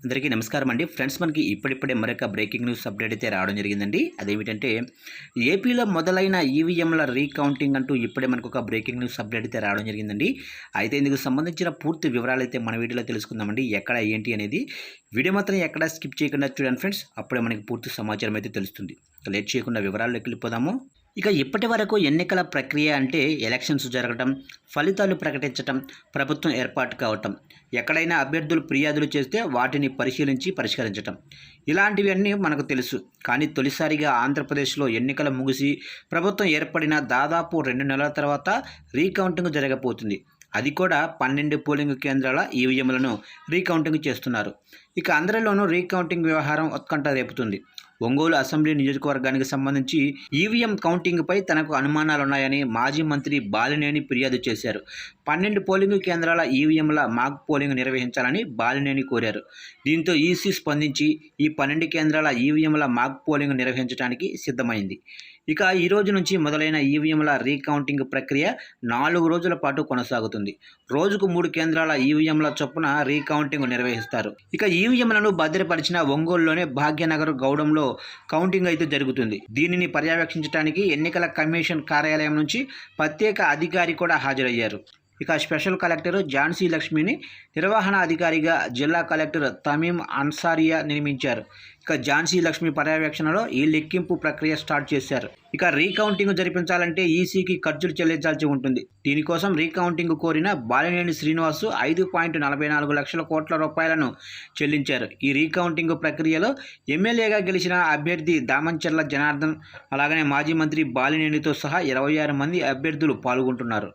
అందరికీ నమస్కారం అండి ఫ్రెండ్స్. మనకి ఇప్పుడిప్పుడే మరొక బ్రేకింగ్ న్యూస్ అప్డేట్ అయితే రావడం జరిగిందండి. అదేమిటంటే ఏపీలో మొదలైన ఈవీఎంల రీకౌంటింగ్ అంటూ ఇప్పుడే మనకు ఒక బ్రేకింగ్ న్యూస్ అప్డేట్ అయితే రావడం జరిగిందండి. అయితే ఇందుకు సంబంధించిన పూర్తి వివరాలు అయితే మన వీడియోలో తెలుసుకుందామండి. ఎక్కడ ఏంటి అనేది వీడియో మాత్రం ఎక్కడ స్కిప్ చేయకుండా చూడండి ఫ్రెండ్స్. అప్పుడే మనకి పూర్తి సమాచారం అయితే తెలుస్తుంది. లేట్ చేయకుండా వివరాల్లోకి వెళ్ళిపోదాము. ఇక ఇప్పటి వరకు ఎన్నికల ప్రక్రియ అంటే ఎలక్షన్స్ జరగటం, ఫలితాలు ప్రకటించటం, ప్రభుత్వం ఏర్పాటు కావటం, ఎక్కడైనా అభ్యర్థులు ఫిర్యాదులు చేస్తే వాటిని పరిశీలించి పరిష్కరించటం, ఇలాంటివన్నీ మనకు తెలుసు. కానీ తొలిసారిగా ఆంధ్రప్రదేశ్లో ఎన్నికలు ముగిసి ప్రభుత్వం ఏర్పడిన దాదాపు 2 నెలల తర్వాత రీకౌంటింగ్ జరగబోతుంది. అది కూడా 12 పోలింగ్ కేంద్రాల ఈవీఎంలను రీకౌంటింగ్ చేస్తున్నారు. ఇక అందరిలోనూ రీకౌంటింగ్ వ్యవహారం ఉత్కంఠ రేపుతుంది. ఒంగోలు అసెంబ్లీ నియోజకవర్గానికి సంబంధించి ఈవీఎం కౌంటింగ్పై తనకు అనుమానాలున్నాయని మాజీ మంత్రి బాలినేని ఫిర్యాదు చేశారు. 12 పోలింగ్ కేంద్రాల ఈవీఎంల మాక్ పోలింగ్ నిర్వహించాలని బాలినేని కోరారు. దీంతో ఈసీ స్పందించి ఈ 12 కేంద్రాల ఈవీఎంల మాక్ పోలింగ్ నిర్వహించడానికి సిద్ధమైంది. ఇక ఈ రోజు నుంచి మొదలైన ఈవీఎంల రీకౌంటింగ్ ప్రక్రియ 4 రోజుల పాటు కొనసాగుతుంది. రోజుకు 3 కేంద్రాల ఈవీఎంల చొప్పున రీకౌంటింగ్ నిర్వహిస్తారు. ఇక ఈవీఎంలను భద్రపరిచిన ఒంగోలులోనే భాగ్యనగర్ గౌడంలో కౌంటింగ్ అయితే జరుగుతుంది. దీనిని పర్యవేక్షించడానికి ఎన్నికల కమిషన్ కార్యాలయం నుంచి ప్రత్యేక అధికారి కూడా హాజరయ్యారు. ఇక స్పెషల్ కలెక్టర్ ఝాన్సీ లక్ష్మిని నిర్వహణ అధికారిగా జిల్లా కలెక్టర్ తమీం అన్సారియా నియమించారు. ఇక ఝాన్సీ లక్ష్మి పర్యవేక్షణలో ఈ లెక్కింపు ప్రక్రియ స్టార్ట్ చేశారు. ఇక రీకౌంటింగ్ జరిపించాలంటే ఈసీకి ఖర్చులు చెల్లించాల్సి ఉంటుంది. దీనికోసం రీకౌంటింగ్ కోరిన బాలినేని శ్రీనివాసు 5.44 లక్షల కోట్ల రూపాయలను చెల్లించారు. ఈ రీకౌంటింగ్ ప్రక్రియలో ఎమ్మెల్యేగా గెలిచిన అభ్యర్థి దామంచర్ల జనార్దన్, అలాగనే మాజీ మంత్రి బాలినేనితో సహా 26 మంది అభ్యర్థులు పాల్గొంటున్నారు.